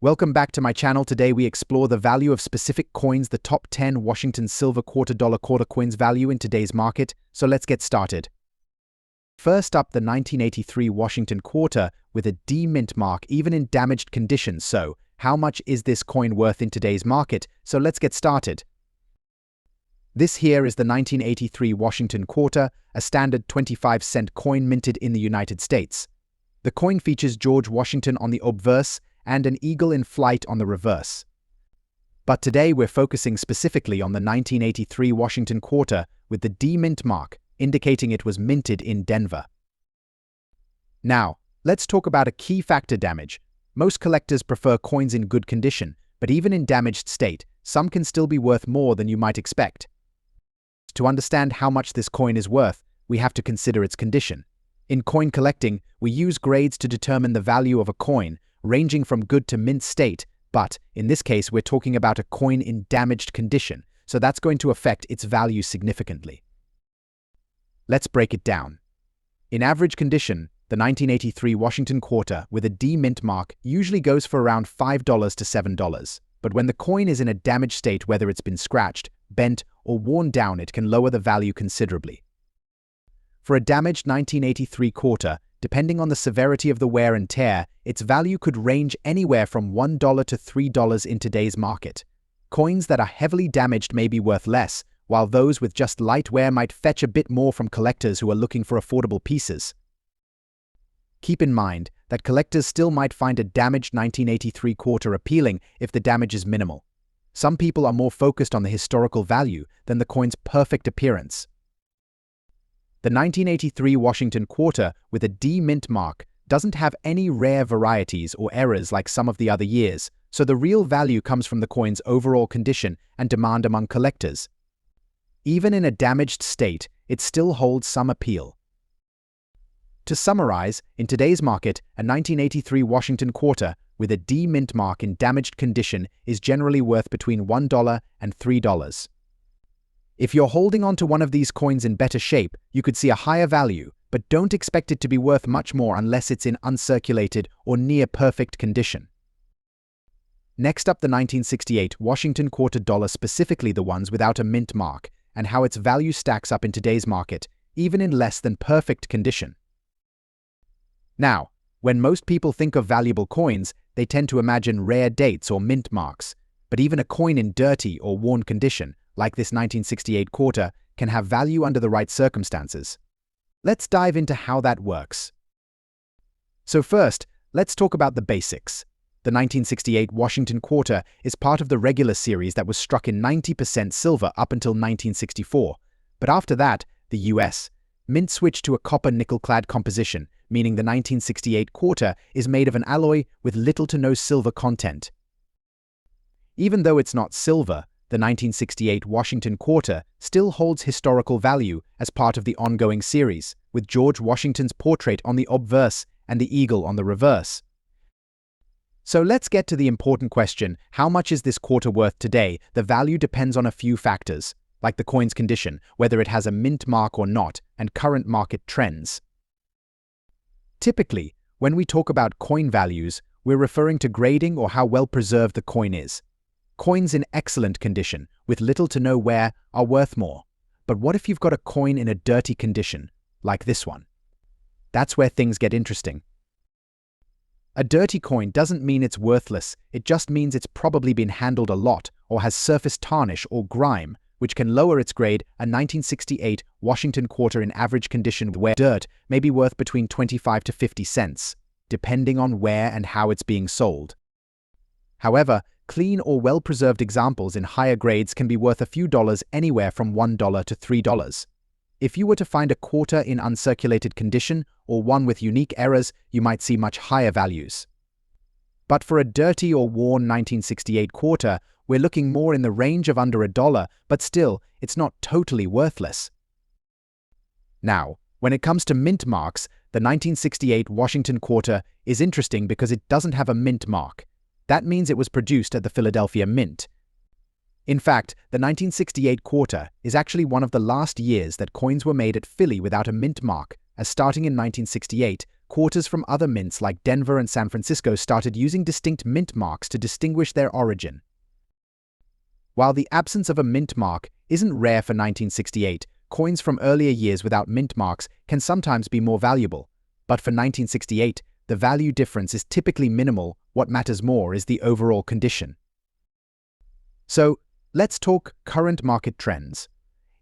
Welcome back to my channel. Today we explore the value of specific coins, the top 10 Washington silver $quarter coins value in today's market. So let's get started. First up, the 1983 Washington quarter with a D mint mark, even in damaged condition. So how much is this coin worth in today's market? So let's get started. This here is the 1983 Washington quarter, a standard 25-cent coin minted in the United States. The coin features George Washington on the obverse and an eagle in flight on the reverse. But today we're focusing specifically on the 1983 Washington quarter with the D mint mark, indicating it was minted in Denver. Now, let's talk about a key factor: damage. Most collectors prefer coins in good condition, but even in damaged state, some can still be worth more than you might expect. To understand how much this coin is worth, we have to consider its condition. In coin collecting, we use grades to determine the value of a coin, ranging from good to mint state, but in this case we're talking about a coin in damaged condition, so that's going to affect its value significantly. Let's break it down. In average condition, the 1983 Washington quarter with a D mint mark usually goes for around $5 to $7, but when the coin is in a damaged state, whether it's been scratched, bent, or worn down, it can lower the value considerably. For a damaged 1983 quarter, depending on the severity of the wear and tear, its value could range anywhere from $1 to $3 in today's market. Coins that are heavily damaged may be worth less, while those with just light wear might fetch a bit more from collectors who are looking for affordable pieces. Keep in mind that collectors still might find a damaged 1983 quarter appealing if the damage is minimal. Some people are more focused on the historical value than the coin's perfect appearance. The 1983 Washington quarter with a D mint mark doesn't have any rare varieties or errors like some of the other years, so the real value comes from the coin's overall condition and demand among collectors. Even in a damaged state, it still holds some appeal. To summarize, in today's market, a 1983 Washington quarter with a D mint mark in damaged condition is generally worth between $1 and $3. If you're holding on to one of these coins in better shape, you could see a higher value, but don't expect it to be worth much more unless it's in uncirculated or near perfect condition. Next up, the 1968 Washington quarter dollar, specifically the ones without a mint mark, and how its value stacks up in today's market, even in less than perfect condition. Now, when most people think of valuable coins, they tend to imagine rare dates or mint marks, but even a coin in dirty or worn condition, like this 1968 quarter, can have value under the right circumstances. Let's dive into how that works. So first, let's talk about the basics. The 1968 Washington quarter is part of the regular series that was struck in 90% silver up until 1964. But after that, the US Mint switched to a copper nickel-clad composition, meaning the 1968 quarter is made of an alloy with little to no silver content. Even though it's not silver, the 1968 Washington quarter still holds historical value as part of the ongoing series, with George Washington's portrait on the obverse and the eagle on the reverse. So let's get to the important question: how much is this quarter worth today? The value depends on a few factors, like the coin's condition, whether it has a mint mark or not, and current market trends. Typically, when we talk about coin values, we're referring to grading or how well preserved the coin is. Coins in excellent condition, with little to no wear, are worth more. But what if you've got a coin in a dirty condition, like this one? That's where things get interesting. A dirty coin doesn't mean it's worthless, it just means it's probably been handled a lot or has surface tarnish or grime, which can lower its grade. A 1968 Washington quarter in average condition with dirt may be worth between 25 to 50 cents, depending on where and how it's being sold. However, clean or well-preserved examples in higher grades can be worth a few dollars, anywhere from $1 to $3. If you were to find a quarter in uncirculated condition or one with unique errors, you might see much higher values. But for a dirty or worn 1968 quarter, we're looking more in the range of under $1, but still, it's not totally worthless. Now, when it comes to mint marks, the 1968 Washington quarter is interesting because it doesn't have a mint mark. That means it was produced at the Philadelphia Mint. In fact, the 1968 quarter is actually one of the last years that coins were made at Philly without a mint mark, as starting in 1968, quarters from other mints like Denver and San Francisco started using distinct mint marks to distinguish their origin. While the absence of a mint mark isn't rare for 1968, coins from earlier years without mint marks can sometimes be more valuable. But for 1968, the value difference is typically minimal. What matters more is the overall condition. So, let's talk current market trends.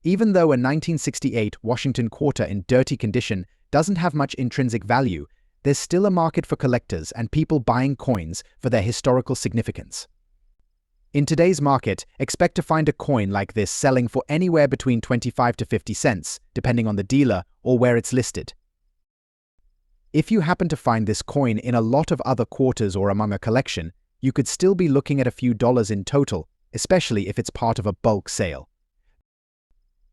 Even though a 1968 Washington quarter in dirty condition doesn't have much intrinsic value, there's still a market for collectors and people buying coins for their historical significance. In today's market, expect to find a coin like this selling for anywhere between 25 to 50 cents, depending on the dealer or where it's listed. If you happen to find this coin in a lot of other quarters or among a collection, you could still be looking at a few dollars in total, especially if it's part of a bulk sale.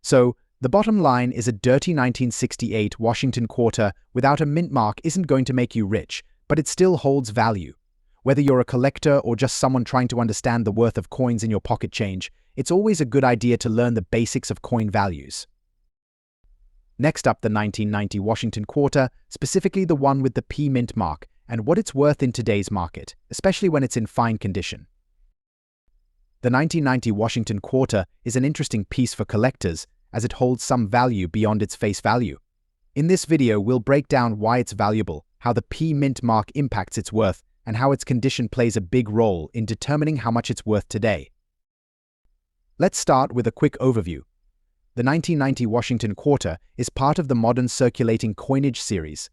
So, the bottom line is a dirty 1968 Washington quarter without a mint mark isn't going to make you rich, but it still holds value. Whether you're a collector or just someone trying to understand the worth of coins in your pocket change, it's always a good idea to learn the basics of coin values. Next up, the 1990 Washington quarter, specifically the one with the P mint mark, and what it's worth in today's market, especially when it's in fine condition. The 1990 Washington quarter is an interesting piece for collectors, as it holds some value beyond its face value. In this video, we'll break down why it's valuable, how the P mint mark impacts its worth, and how its condition plays a big role in determining how much it's worth today. Let's start with a quick overview. The 1990 Washington quarter is part of the modern circulating coinage series.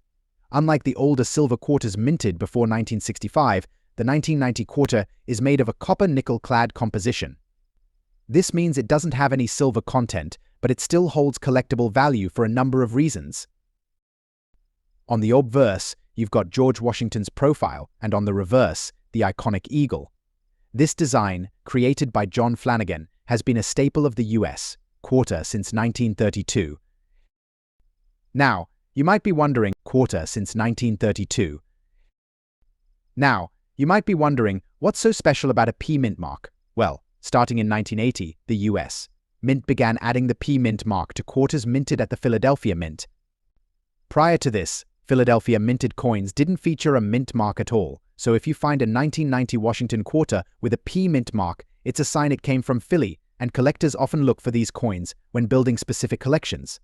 Unlike the older silver quarters minted before 1965, the 1990 quarter is made of a copper-nickel-clad composition. This means it doesn't have any silver content, but it still holds collectible value for a number of reasons. On the obverse, you've got George Washington's profile, and on the reverse, the iconic eagle. This design, created by John Flanagan, has been a staple of the US quarter since 1932. Now, you might be wondering, what's so special about a P mint mark? Well, starting in 1980, the US Mint began adding the P mint mark to quarters minted at the Philadelphia Mint. Prior to this, Philadelphia minted coins didn't feature a mint mark at all, so if you find a 1990 Washington quarter with a P mint mark, it's a sign it came from Philly, and collectors often look for these coins when building specific collections.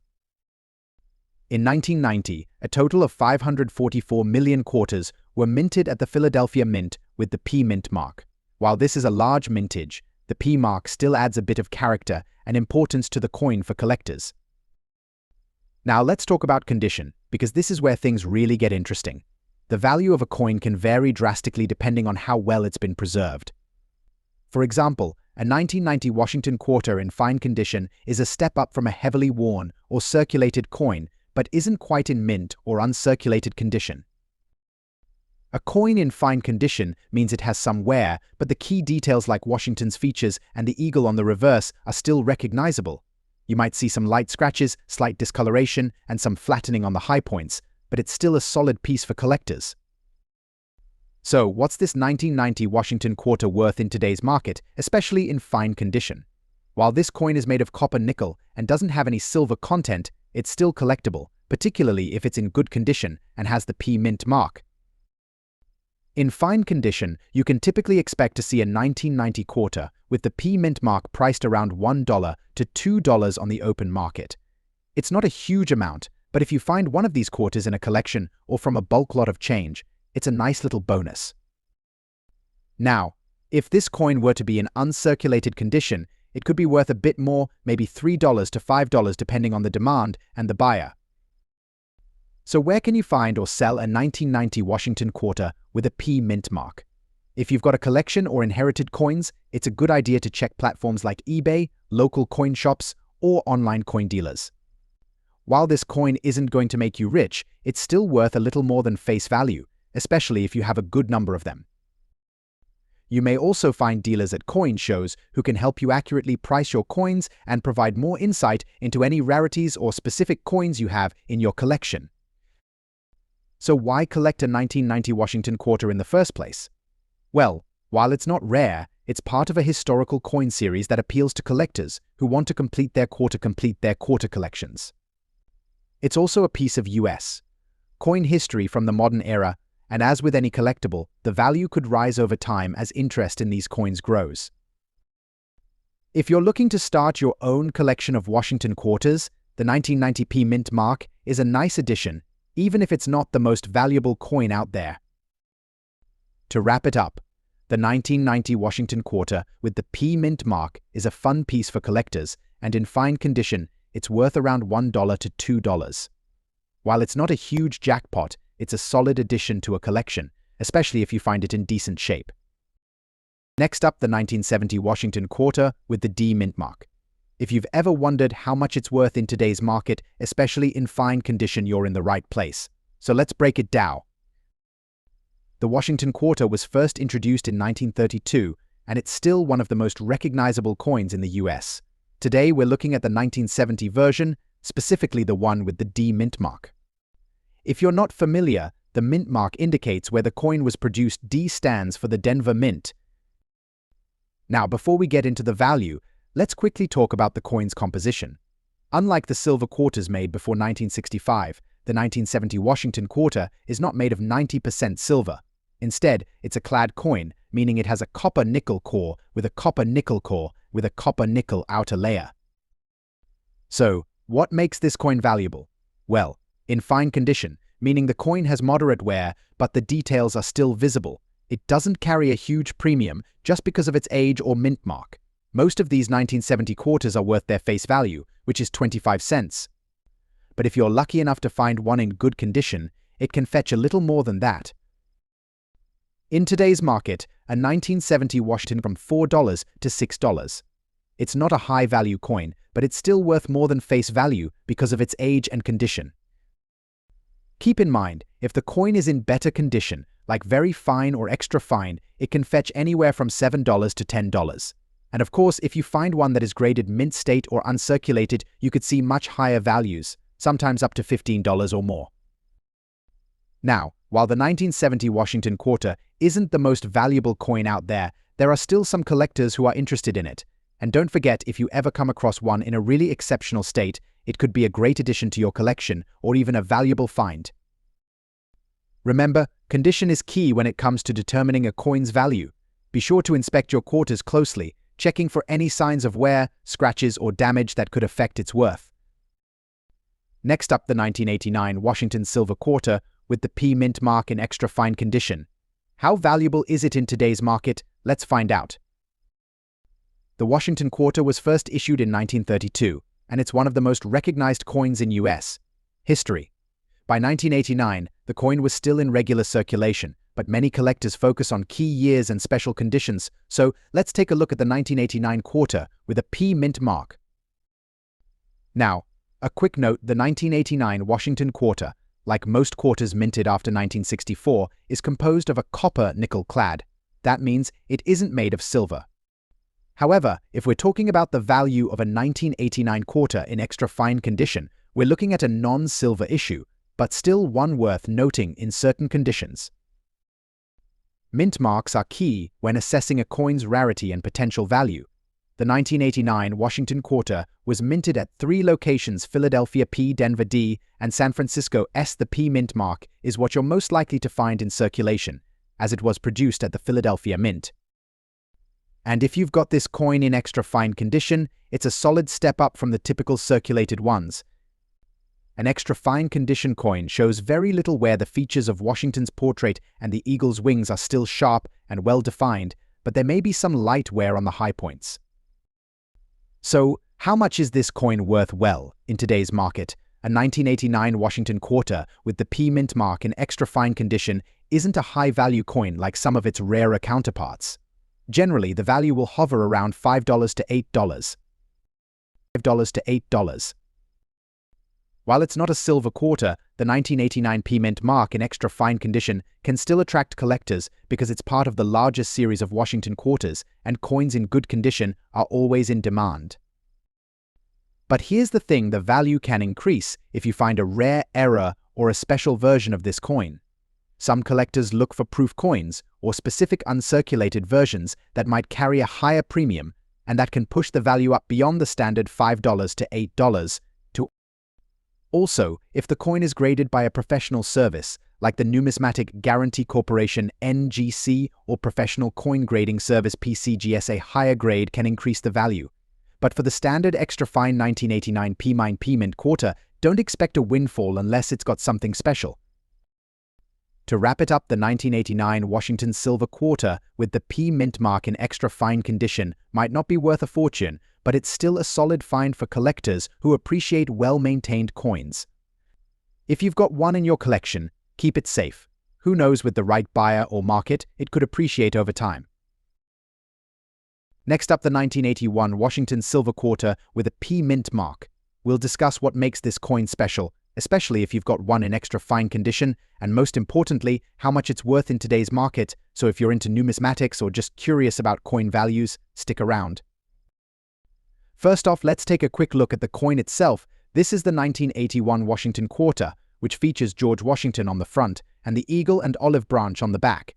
In 1990, a total of 544 million quarters were minted at the Philadelphia Mint with the P mint mark. While this is a large mintage, the P mark still adds a bit of character and importance to the coin for collectors. Now let's talk about condition, because this is where things really get interesting. The value of a coin can vary drastically depending on how well it's been preserved. For example, a 1990 Washington quarter in fine condition is a step up from a heavily worn or circulated coin, but isn't quite in mint or uncirculated condition. A coin in fine condition means it has some wear, but the key details like Washington's features and the eagle on the reverse are still recognizable. You might see some light scratches, slight discoloration, and some flattening on the high points, but it's still a solid piece for collectors. So, what's this 1990 Washington quarter worth in today's market, especially in fine condition? While this coin is made of copper nickel and doesn't have any silver content, it's still collectible, particularly if it's in good condition and has the P mint mark. In fine condition, you can typically expect to see a 1990 quarter with the P mint mark priced around $1 to $2 on the open market. It's not a huge amount, but if you find one of these quarters in a collection or from a bulk lot of change, it's a nice little bonus. Now, if this coin were to be in uncirculated condition, it could be worth a bit more, maybe $3 to $5 depending on the demand and the buyer. So where can you find or sell a 1990 Washington quarter with a P mint mark? If you've got a collection or inherited coins, it's a good idea to check platforms like eBay, local coin shops, or online coin dealers. While this coin isn't going to make you rich, it's still worth a little more than face value, especially if you have a good number of them. You may also find dealers at coin shows who can help you accurately price your coins and provide more insight into any rarities or specific coins you have in your collection. So why collect a 1990 Washington quarter in the first place? Well, while it's not rare, it's part of a historical coin series that appeals to collectors who want to complete their quarter collections. It's also a piece of US coin history from the modern era, and as with any collectible, the value could rise over time as interest in these coins grows. If you're looking to start your own collection of Washington quarters, the 1990p mint mark is a nice addition, even if it's not the most valuable coin out there. To wrap it up, the 1990 Washington quarter with the P mint mark is a fun piece for collectors, and in fine condition, it's worth around $1 to $2. While it's not a huge jackpot, it's a solid addition to a collection, especially if you find it in decent shape. Next up, the 1970 Washington quarter with the D mint mark. If you've ever wondered how much it's worth in today's market, especially in fine condition, you're in the right place. So let's break it down. The Washington quarter was first introduced in 1932, and it's still one of the most recognizable coins in the US. Today, we're looking at the 1970 version, specifically the one with the D mint mark. If you're not familiar, the mint mark indicates where the coin was produced. D stands for the Denver Mint. Now, before we get into the value, let's quickly talk about the coin's composition. Unlike the silver quarters made before 1965, the 1970 Washington quarter is not made of 90% silver. Instead, it's a clad coin, meaning it has a copper-nickel core with a copper-nickel core with a copper-nickel outer layer. So, what makes this coin valuable? Well, in fine condition, meaning the coin has moderate wear, but the details are still visible. It doesn't carry a huge premium just because of its age or mint mark. Most of these 1970 quarters are worth their face value, which is 25 cents. But if you're lucky enough to find one in good condition, it can fetch a little more than that. In today's market, a 1970 Washington from $4 to $6. It's not a high-value coin, but it's still worth more than face value because of its age and condition. Keep in mind, if the coin is in better condition, like very fine or extra fine, it can fetch anywhere from $7 to $10. And of course, if you find one that is graded mint state or uncirculated, you could see much higher values, sometimes up to $15 or more. Now, while the 1970 Washington quarter isn't the most valuable coin out there, there are still some collectors who are interested in it. And don't forget, if you ever come across one in a really exceptional state, it could be a great addition to your collection or even a valuable find. Remember, condition is key when it comes to determining a coin's value. Be sure to inspect your quarters closely, checking for any signs of wear, scratches, or damage that could affect its worth. Next up, the 1989 Washington silver quarter with the P mint mark in extra fine condition. How valuable is it in today's market? Let's find out. The Washington quarter was first issued in 1932, and it's one of the most recognized coins in US history. By 1989, the coin was still in regular circulation, but many collectors focus on key years and special conditions, so let's take a look at the 1989 quarter with a P mint mark. Now, a quick note, the 1989 Washington quarter, like most quarters minted after 1964, is composed of a copper nickel clad. That means it isn't made of silver. However, if we're talking about the value of a 1989 quarter in extra fine condition, we're looking at a non-silver issue, but still one worth noting in certain conditions. Mint marks are key when assessing a coin's rarity and potential value. The 1989 Washington quarter was minted at 3 locations: Philadelphia P, Denver D, and San Francisco S. The P mint mark is what you're most likely to find in circulation, as it was produced at the Philadelphia Mint. And if you've got this coin in extra fine condition, it's a solid step up from the typical circulated ones. An extra fine condition coin shows very little wear. The features of Washington's portrait and the eagle's wings are still sharp and well defined, but there may be some light wear on the high points. So, how much is this coin worth? Well, in today's market, a 1989 Washington quarter with the P mint mark in extra fine condition isn't a high-value coin like some of its rarer counterparts. Generally, the value will hover around $5 to $8. $5 to $8. While it's not a silver quarter, the 1989 P mint mark in extra fine condition can still attract collectors because it's part of the largest series of Washington quarters, and coins in good condition are always in demand. But here's the thing: the value can increase if you find a rare error or a special version of this coin. Some collectors look for proof coins or specific uncirculated versions that might carry a higher premium, and that can push the value up beyond the standard $5 to $8. Also, if the coin is graded by a professional service, like the Numismatic Guarantee Corporation (NGC) or Professional Coin Grading Service (PCGS), a higher grade can increase the value. But for the standard extra fine 1989 P Mint quarter, don't expect a windfall unless it's got something special. To wrap it up, the 1989 Washington Silver Quarter with the P Mint mark in extra fine condition might not be worth a fortune, but it's still a solid find for collectors who appreciate well-maintained coins. If you've got one in your collection, keep it safe. Who knows, with the right buyer or market, it could appreciate over time. Next up, the 1981 Washington Silver Quarter with a P Mint mark. We'll discuss what makes this coin special, especially if you've got one in extra fine condition, and most importantly, how much it's worth in today's market. So if you're into numismatics or just curious about coin values, stick around. First off, let's take a quick look at the coin itself. This is the 1981 Washington Quarter, which features George Washington on the front and the eagle and olive branch on the back.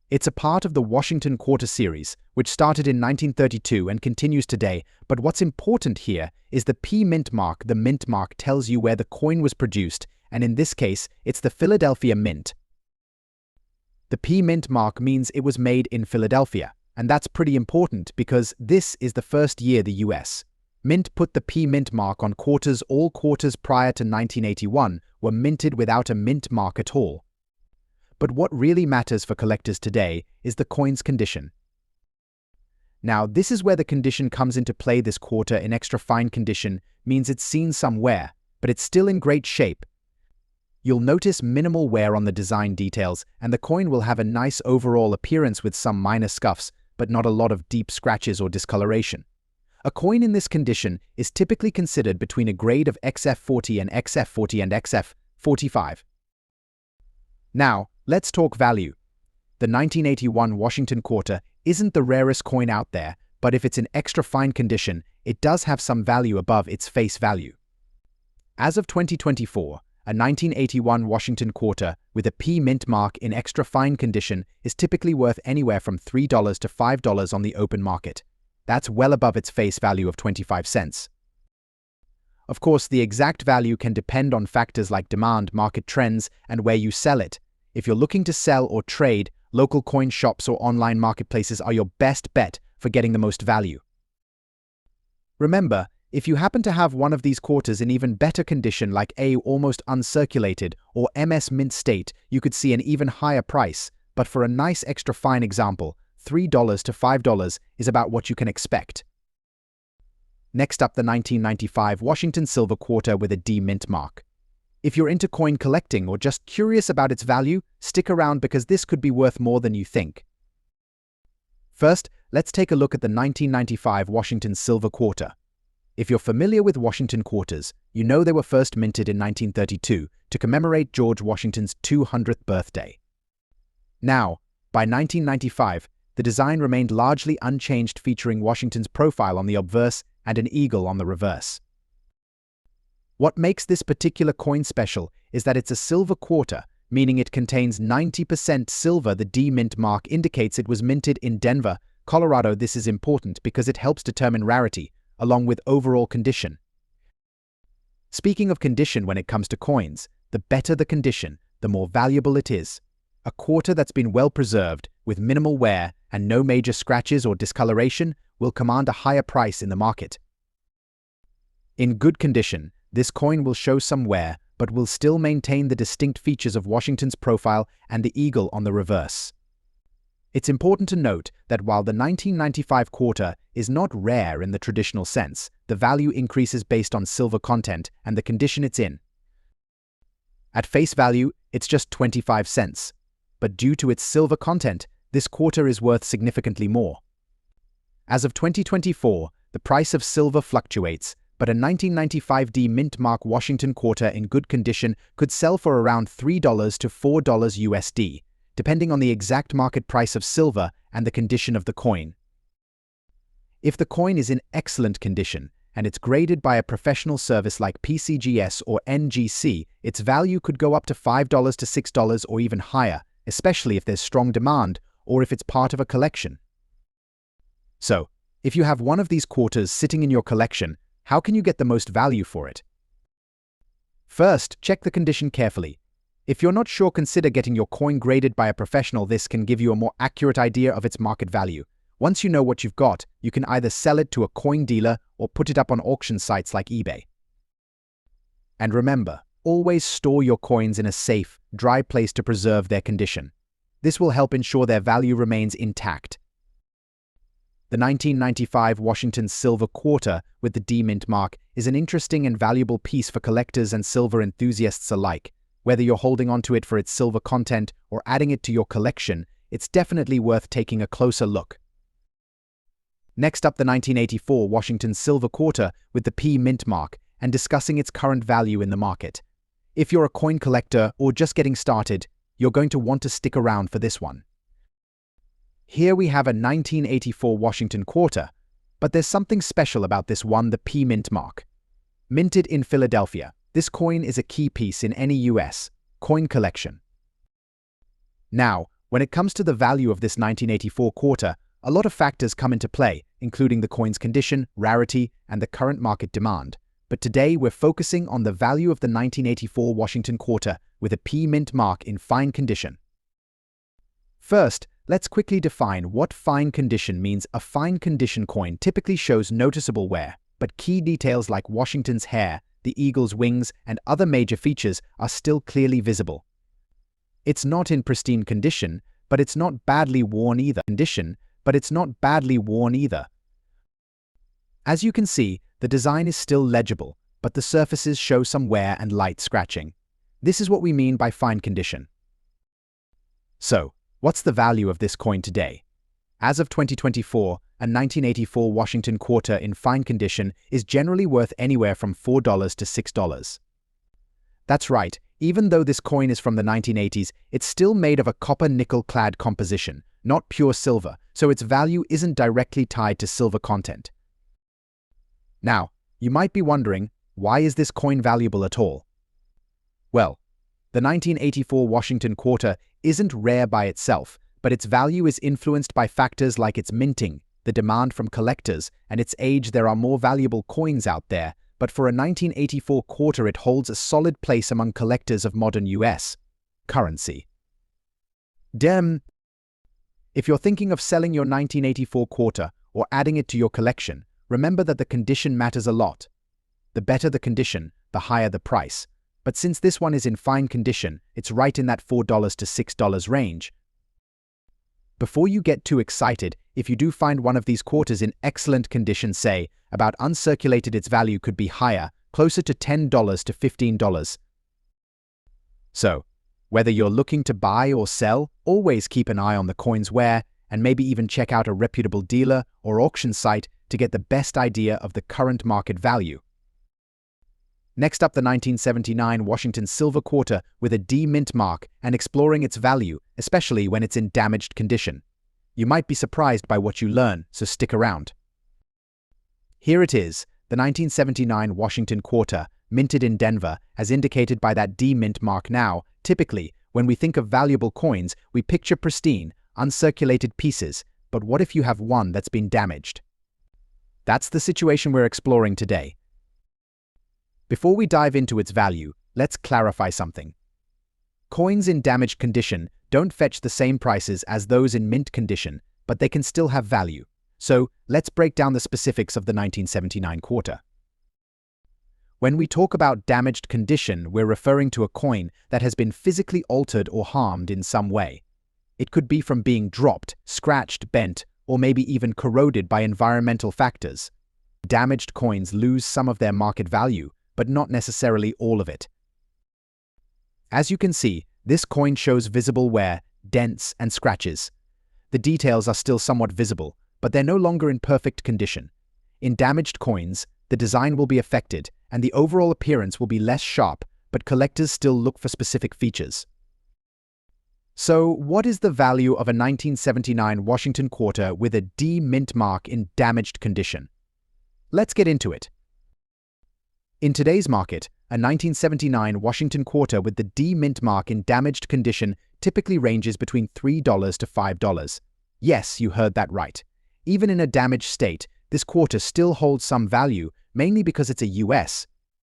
It's a part of the Washington Quarter series, which started in 1932 and continues today, but what's important here is the P Mint mark. The Mint mark tells you where the coin was produced, and in this case, it's the Philadelphia Mint. The P Mint mark means it was made in Philadelphia, and that's pretty important because this is the first year the US Mint put the P Mint mark on quarters. All quarters prior to 1981 were minted without a mint mark at all. But what really matters for collectors today is the coin's condition. Now, this is where the condition comes into play. This quarter in extra fine condition means it's seen some wear, but it's still in great shape. You'll notice minimal wear on the design details, and the coin will have a nice overall appearance with some minor scuffs, but not a lot of deep scratches or discoloration. A coin in this condition is typically considered between a grade of XF40 and XF40 and XF45. Now, let's talk value. The 1981 Washington Quarter isn't the rarest coin out there, but if it's in extra fine condition, it does have some value above its face value. As of 2024, a 1981 Washington Quarter with a P Mint mark in extra fine condition is typically worth anywhere from $3 to $5 on the open market. That's well above its face value of 25 cents. Of course, the exact value can depend on factors like demand, market trends, and where you sell it. If you're looking to sell or trade, local coin shops or online marketplaces are your best bet for getting the most value. Remember, if you happen to have one of these quarters in even better condition like A, almost uncirculated, or MS mint state, you could see an even higher price. But for a nice extra fine example, $3 to $5 is about what you can expect. Next up, the 1995 Washington Silver Quarter with a D Mint mark. If you're into coin collecting or just curious about its value, stick around because this could be worth more than you think. First, let's take a look at the 1995 Washington Silver Quarter. If you're familiar with Washington Quarters, you know they were first minted in 1932 to commemorate George Washington's 200th birthday. Now, by 1995, the design remained largely unchanged, featuring Washington's profile on the obverse and an eagle on the reverse. What makes this particular coin special is that it's a silver quarter, meaning it contains 90% silver. The D Mint mark indicates it was minted in Denver, Colorado. This is important because it helps determine rarity, along with overall condition. Speaking of condition, when it comes to coins, the better the condition, the more valuable it is. A quarter that's been well preserved, with minimal wear and no major scratches or discoloration, will command a higher price in the market. In good condition, this coin will show some wear, but will still maintain the distinct features of Washington's profile and the eagle on the reverse. It's important to note that while the 1995 quarter is not rare in the traditional sense, the value increases based on silver content and the condition it's in. At face value, it's just 25 cents, but due to its silver content, this quarter is worth significantly more. As of 2024, the price of silver fluctuates, but a 1995 D Mint mark Washington Quarter in good condition could sell for around $3 to $4 USD, depending on the exact market price of silver and the condition of the coin. If the coin is in excellent condition and it's graded by a professional service like PCGS or NGC, its value could go up to $5 to $6 or even higher, especially if there's strong demand or if it's part of a collection. So, if you have one of these quarters sitting in your collection, how can you get the most value for it? First, check the condition carefully. If you're not sure, consider getting your coin graded by a professional. This can give you a more accurate idea of its market value. Once you know what you've got, you can either sell it to a coin dealer or put it up on auction sites like eBay. And remember, always store your coins in a safe, dry place to preserve their condition. This will help ensure their value remains intact. The 1995 Washington silver quarter with the D mint mark is an interesting and valuable piece for collectors and silver enthusiasts alike. Whether you're holding onto it for its silver content or adding it to your collection, it's definitely worth taking a closer look. Next up, the 1984 Washington silver quarter with the P mint mark and discussing its current value in the market. If you're a coin collector or just getting started, you're going to want to stick around for this one. Here we have a 1984 Washington quarter, but there's something special about this one, the P mint mark. Minted in Philadelphia, this coin is a key piece in any US coin collection. Now, when it comes to the value of this 1984 quarter, a lot of factors come into play, including the coin's condition, rarity, and the current market demand. But today we're focusing on the value of the 1984 Washington quarter with a P mint mark in fine condition. First, let's quickly define what fine condition means. A fine condition coin typically shows noticeable wear, but key details like Washington's hair, the eagle's wings, and other major features are still clearly visible. It's not in pristine condition, but it's not badly worn either. As you can see, the design is still legible, but the surfaces show some wear and light scratching. This is what we mean by fine condition. So, what's the value of this coin today? As of 2024, a 1984 Washington quarter in fine condition is generally worth anywhere from $4 to $6. That's right, even though this coin is from the 1980s, it's still made of a copper nickel-clad composition, not pure silver, so its value isn't directly tied to silver content. Now, you might be wondering, why is this coin valuable at all? Well, the 1984 Washington quarter isn't rare by itself, but its value is influenced by factors like its minting, the demand from collectors, and its age. There are more valuable coins out there, but for a 1984 quarter it holds a solid place among collectors of modern US currency. If you're thinking of selling your 1984 quarter or adding it to your collection, remember that the condition matters a lot. The better the condition, the higher the price. But since this one is in fine condition, it's right in that $4 to $6 range. Before you get too excited, if you do find one of these quarters in excellent condition, say, about uncirculated, its value could be higher, closer to $10 to $15. So, whether you're looking to buy or sell, always keep an eye on the coin's wear, and maybe even check out a reputable dealer or auction site to get the best idea of the current market value. Next up, the 1979 Washington silver quarter with a D mint mark and exploring its value, especially when it's in damaged condition. You might be surprised by what you learn, so stick around. Here it is, the 1979 Washington quarter, minted in Denver, as indicated by that D mint mark. Now, typically, when we think of valuable coins, we picture pristine, uncirculated pieces, but what if you have one that's been damaged? That's the situation we're exploring today. Before we dive into its value, let's clarify something. Coins in damaged condition don't fetch the same prices as those in mint condition, but they can still have value. So, let's break down the specifics of the 1979 quarter. When we talk about damaged condition, we're referring to a coin that has been physically altered or harmed in some way. It could be from being dropped, scratched, bent, or maybe even corroded by environmental factors. Damaged coins lose some of their market value, but not necessarily all of it. As you can see, this coin shows visible wear, dents, and scratches. The details are still somewhat visible, but they're no longer in perfect condition. In damaged coins, the design will be affected, and the overall appearance will be less sharp, but collectors still look for specific features. So, what is the value of a 1979 Washington quarter with a D mint mark in damaged condition? Let's get into it. In today's market, a 1979 Washington quarter with the D mint mark in damaged condition typically ranges between $3 to $5. Yes, you heard that right. Even in a damaged state, this quarter still holds some value, mainly because it's a US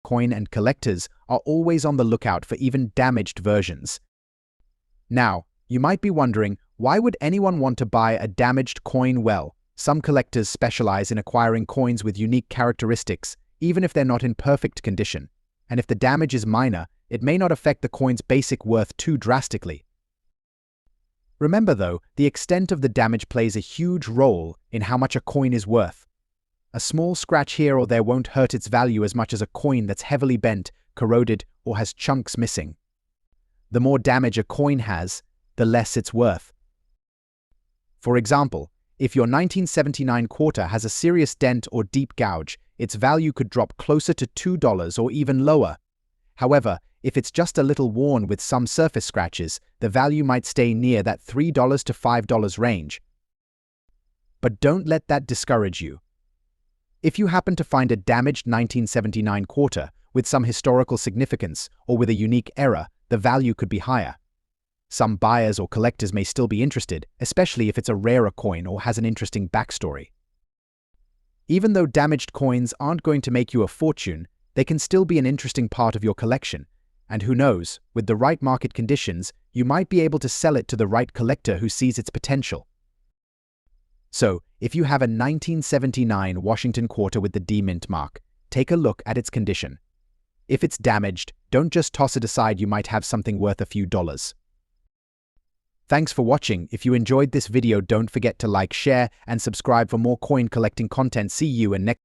coin, and collectors are always on the lookout for even damaged versions. Now, you might be wondering, why would anyone want to buy a damaged coin? Well, some collectors specialize in acquiring coins with unique characteristics, even if they're not in perfect condition. And if the damage is minor, it may not affect the coin's basic worth too drastically. Remember though, the extent of the damage plays a huge role in how much a coin is worth. A small scratch here or there won't hurt its value as much as a coin that's heavily bent, corroded, or has chunks missing. The more damage a coin has, the less it's worth. For example, if your 1979 quarter has a serious dent or deep gouge, its value could drop closer to $2 or even lower. However, if it's just a little worn with some surface scratches, the value might stay near that $3 to $5 range. But don't let that discourage you. If you happen to find a damaged 1979 quarter with some historical significance or with a unique error, the value could be higher. Some buyers or collectors may still be interested, especially if it's a rarer coin or has an interesting backstory. Even though damaged coins aren't going to make you a fortune, they can still be an interesting part of your collection. And who knows, with the right market conditions, you might be able to sell it to the right collector who sees its potential. So, if you have a 1979 Washington quarter with the D-mint mark, take a look at its condition. If it's damaged, don't just toss it aside. You might have something worth a few dollars. Thanks for watching. If you enjoyed this video, don't forget to like, share, and subscribe for more coin collecting content. See you in next